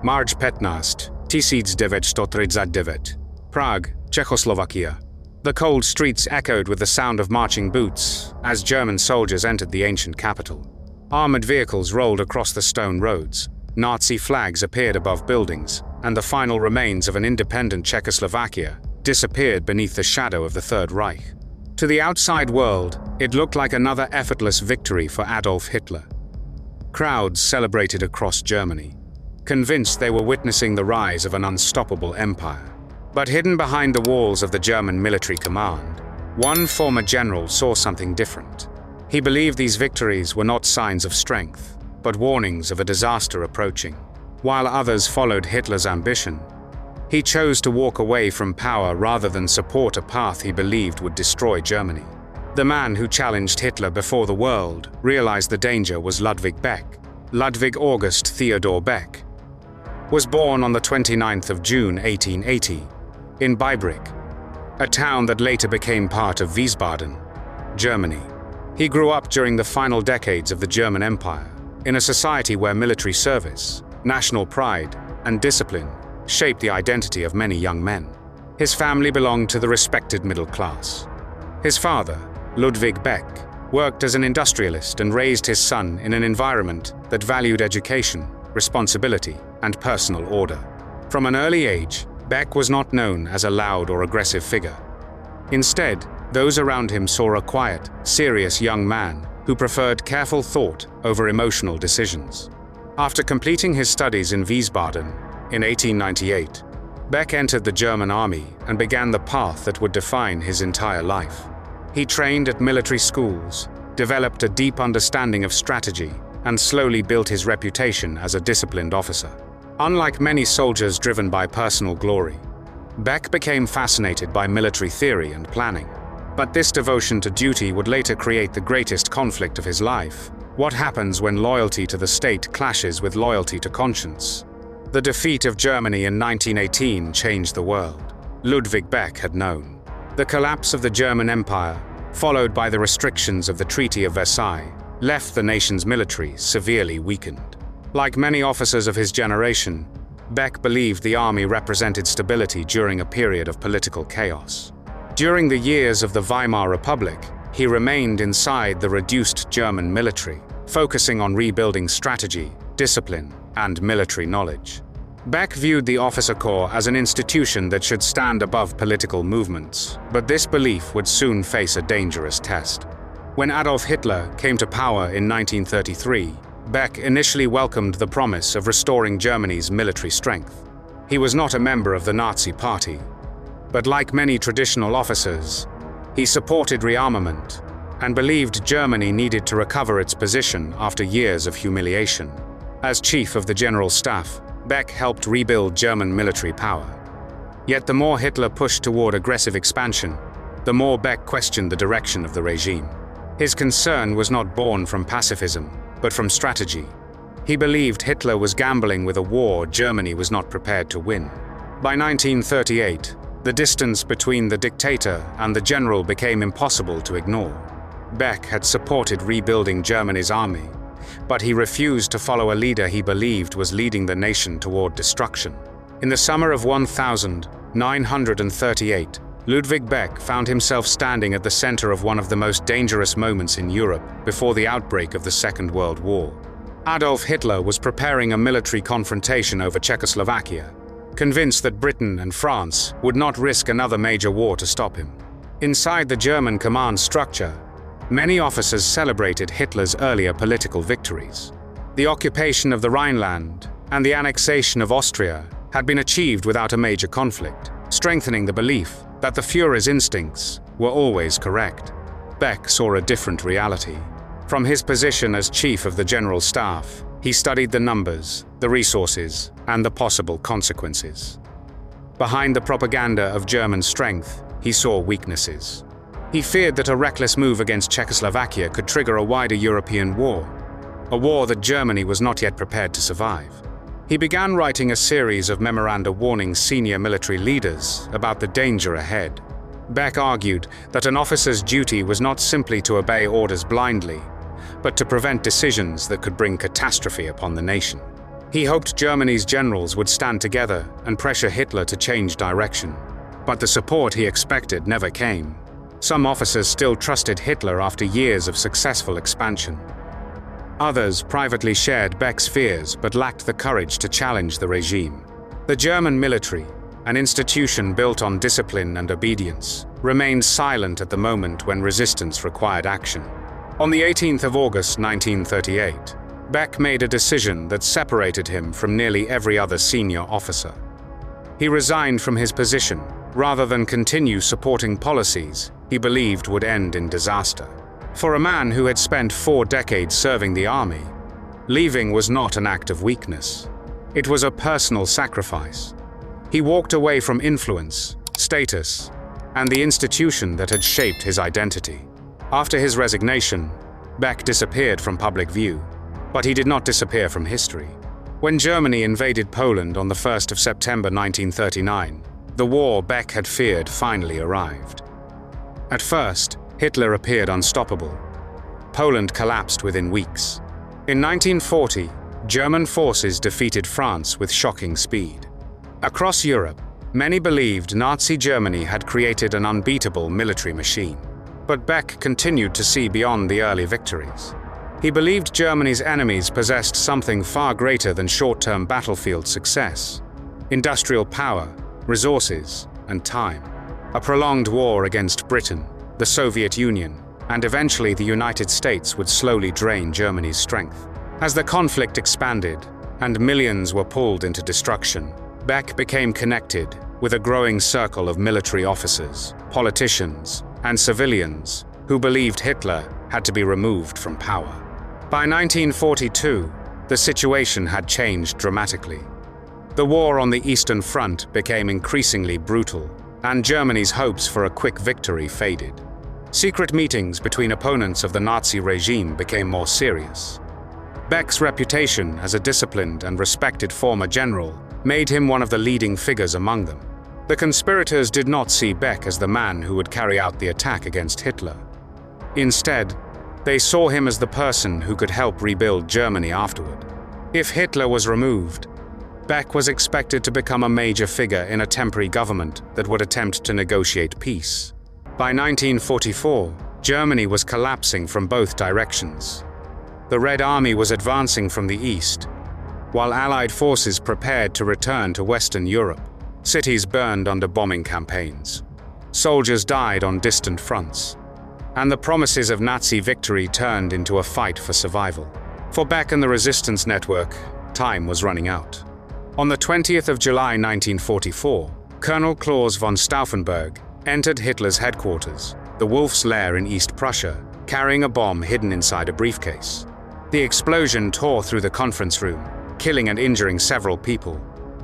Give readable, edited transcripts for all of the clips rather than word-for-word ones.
March 15, 1939. Prague, Czechoslovakia. The cold streets echoed with the sound of marching boots as German soldiers entered the ancient capital. Armored vehicles rolled across the stone roads, Nazi flags appeared above buildings, and the final remains of an independent Czechoslovakia disappeared beneath the shadow of the Third Reich. To the outside world, it looked like another effortless victory for Adolf Hitler. Crowds celebrated across Germany, convinced they were witnessing the rise of an unstoppable empire. But hidden behind the walls of the German military command, one former general saw something different. He believed these victories were not signs of strength, but warnings of a disaster approaching. While others followed Hitler's ambition, he chose to walk away from power rather than support a path he believed would destroy Germany. The man who challenged Hitler before the world realized the danger was Ludwig Beck. Ludwig August Theodor Beck was born on the 29th of June 1880 in Beibrich, a town that later became part of Wiesbaden, Germany. He grew up during the final decades of the German Empire, in a society where military service, national pride, and discipline shaped the identity of many young men. His family belonged to the respected middle class. His father, Ludwig Beck, worked as an industrialist and raised his son in an environment that valued education, responsibility, and personal order. From an early age, Beck was not known as a loud or aggressive figure. Instead, those around him saw a quiet, serious young man who preferred careful thought over emotional decisions. After completing his studies in Wiesbaden in 1898, Beck entered the German army and began the path that would define his entire life. He trained at military schools, developed a deep understanding of strategy, and slowly built his reputation as a disciplined officer. Unlike many soldiers driven by personal glory, Beck became fascinated by military theory and planning. But this devotion to duty would later create the greatest conflict of his life. What happens when loyalty to the state clashes with loyalty to conscience? The defeat of Germany in 1918 changed the world. Ludwig Beck had known. The collapse of the German Empire, followed by the restrictions of the Treaty of Versailles, left the nation's military severely weakened. Like many officers of his generation, Beck believed the army represented stability during a period of political chaos. During the years of the Weimar Republic, he remained inside the reduced German military, focusing on rebuilding strategy, discipline, and military knowledge. Beck viewed the officer corps as an institution that should stand above political movements, but this belief would soon face a dangerous test. When Adolf Hitler came to power in 1933, Beck initially welcomed the promise of restoring Germany's military strength. He was not a member of the Nazi Party, but like many traditional officers, he supported rearmament and believed Germany needed to recover its position after years of humiliation. As chief of the General Staff, Beck helped rebuild German military power. Yet the more Hitler pushed toward aggressive expansion, the more Beck questioned the direction of the regime. His concern was not born from pacifism, but from strategy. He believed Hitler was gambling with a war Germany was not prepared to win. By 1938, the distance between the dictator and the general became impossible to ignore. Beck had supported rebuilding Germany's army, but he refused to follow a leader he believed was leading the nation toward destruction. In the summer of 1938, Ludwig Beck found himself standing at the center of one of the most dangerous moments in Europe before the outbreak of the Second World War. Adolf Hitler was preparing a military confrontation over Czechoslovakia, convinced that Britain and France would not risk another major war to stop him. Inside the German command structure, many officers celebrated Hitler's earlier political victories. The occupation of the Rhineland and the annexation of Austria had been achieved without a major conflict, strengthening the belief that the Führer's instincts were always correct. Beck saw a different reality. From his position as chief of the General Staff, he studied the numbers, the resources, and the possible consequences. Behind the propaganda of German strength, he saw weaknesses. He feared that a reckless move against Czechoslovakia could trigger a wider European war, a war that Germany was not yet prepared to survive. He began writing a series of memoranda warning senior military leaders about the danger ahead. Beck argued that an officer's duty was not simply to obey orders blindly, but to prevent decisions that could bring catastrophe upon the nation. He hoped Germany's generals would stand together and pressure Hitler to change direction. But the support he expected never came. Some officers still trusted Hitler after years of successful expansion. Others privately shared Beck's fears but lacked the courage to challenge the regime. The German military, an institution built on discipline and obedience, remained silent at the moment when resistance required action. On the 18th of August 1938, Beck made a decision that separated him from nearly every other senior officer. He resigned from his position rather than continue supporting policies he believed would end in disaster. For a man who had spent 4 decades serving the army, leaving was not an act of weakness. It was a personal sacrifice. He walked away from influence, status, and the institution that had shaped his identity. After his resignation, Beck disappeared from public view, but he did not disappear from history. When Germany invaded Poland on the 1st of September 1939, the war Beck had feared finally arrived. At first, Hitler appeared unstoppable. Poland collapsed within weeks. In 1940, German forces defeated France with shocking speed. Across Europe, many believed Nazi Germany had created an unbeatable military machine. But Beck continued to see beyond the early victories. He believed Germany's enemies possessed something far greater than short-term battlefield success: industrial power, resources, and time. A prolonged war against Britain, the Soviet Union, and eventually the United States would slowly drain Germany's strength. As the conflict expanded and millions were pulled into destruction, Beck became connected with a growing circle of military officers, politicians, and civilians who believed Hitler had to be removed from power. By 1942, the situation had changed dramatically. The war on the Eastern Front became increasingly brutal, and Germany's hopes for a quick victory faded. Secret meetings between opponents of the Nazi regime became more serious. Beck's reputation as a disciplined and respected former general made him one of the leading figures among them. The conspirators did not see Beck as the man who would carry out the attack against Hitler. Instead, they saw him as the person who could help rebuild Germany afterward. If Hitler was removed, Beck was expected to become a major figure in a temporary government that would attempt to negotiate peace. By 1944, Germany was collapsing from both directions. The Red Army was advancing from the east, while Allied forces prepared to return to Western Europe. Cities burned under bombing campaigns. Soldiers died on distant fronts. And the promises of Nazi victory turned into a fight for survival. For Beck and the resistance network, time was running out. On the 20th of July 1944, Colonel Klaus von Stauffenberg entered Hitler's headquarters, the Wolf's Lair in East Prussia, carrying a bomb hidden inside a briefcase. The explosion tore through the conference room, killing and injuring several people.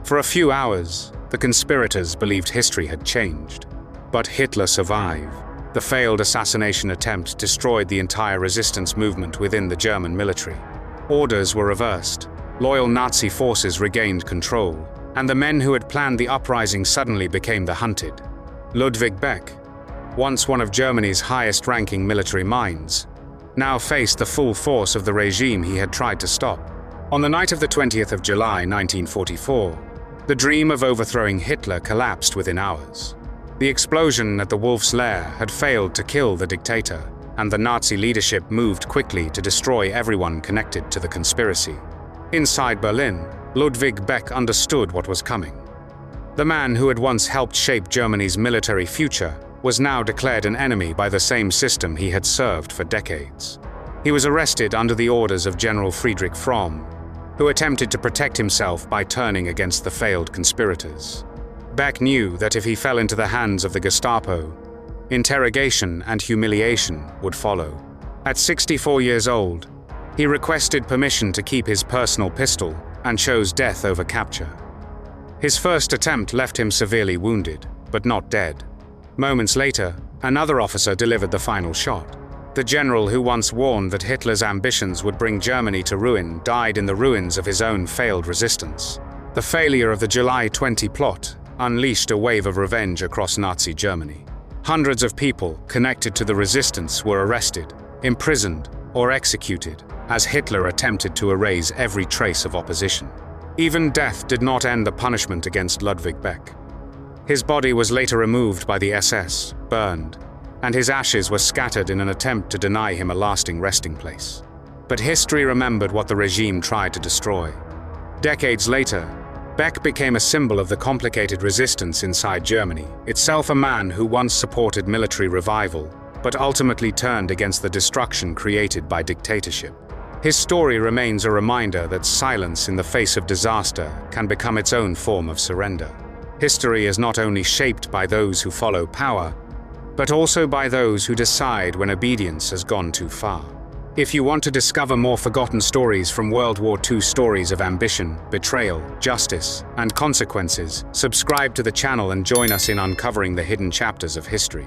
For a few hours, the conspirators believed history had changed. But Hitler survived. The failed assassination attempt destroyed the entire resistance movement within the German military. Orders were reversed, loyal Nazi forces regained control, and the men who had planned the uprising suddenly became the hunted. Ludwig Beck, once one of Germany's highest-ranking military minds, now faced the full force of the regime he had tried to stop. On the night of the 20th of July 1944, the dream of overthrowing Hitler collapsed within hours. The explosion at the Wolf's Lair had failed to kill the dictator, and the Nazi leadership moved quickly to destroy everyone connected to the conspiracy. Inside Berlin, Ludwig Beck understood what was coming. The man who had once helped shape Germany's military future was now declared an enemy by the same system he had served for decades. He was arrested under the orders of General Friedrich Fromm, who attempted to protect himself by turning against the failed conspirators. Beck knew that if he fell into the hands of the Gestapo, interrogation and humiliation would follow. At 64 years old, he requested permission to keep his personal pistol and chose death over capture. His first attempt left him severely wounded, but not dead. Moments later, another officer delivered the final shot. The general who once warned that Hitler's ambitions would bring Germany to ruin died in the ruins of his own failed resistance. The failure of the July 20 plot unleashed a wave of revenge across Nazi Germany. Hundreds of people connected to the resistance were arrested, imprisoned, or executed as Hitler attempted to erase every trace of opposition. Even death did not end the punishment against Ludwig Beck. His body was later removed by the SS, burned, and his ashes were scattered in an attempt to deny him a lasting resting place. But history remembered what the regime tried to destroy. Decades later, Beck became a symbol of the complicated resistance inside Germany, itself a man who once supported military revival, but ultimately turned against the destruction created by dictatorship. His story remains a reminder that silence in the face of disaster can become its own form of surrender. History is not only shaped by those who follow power, but also by those who decide when obedience has gone too far. If you want to discover more forgotten stories from World War II, stories of ambition, betrayal, justice, and consequences, subscribe to the channel and join us in uncovering the hidden chapters of history.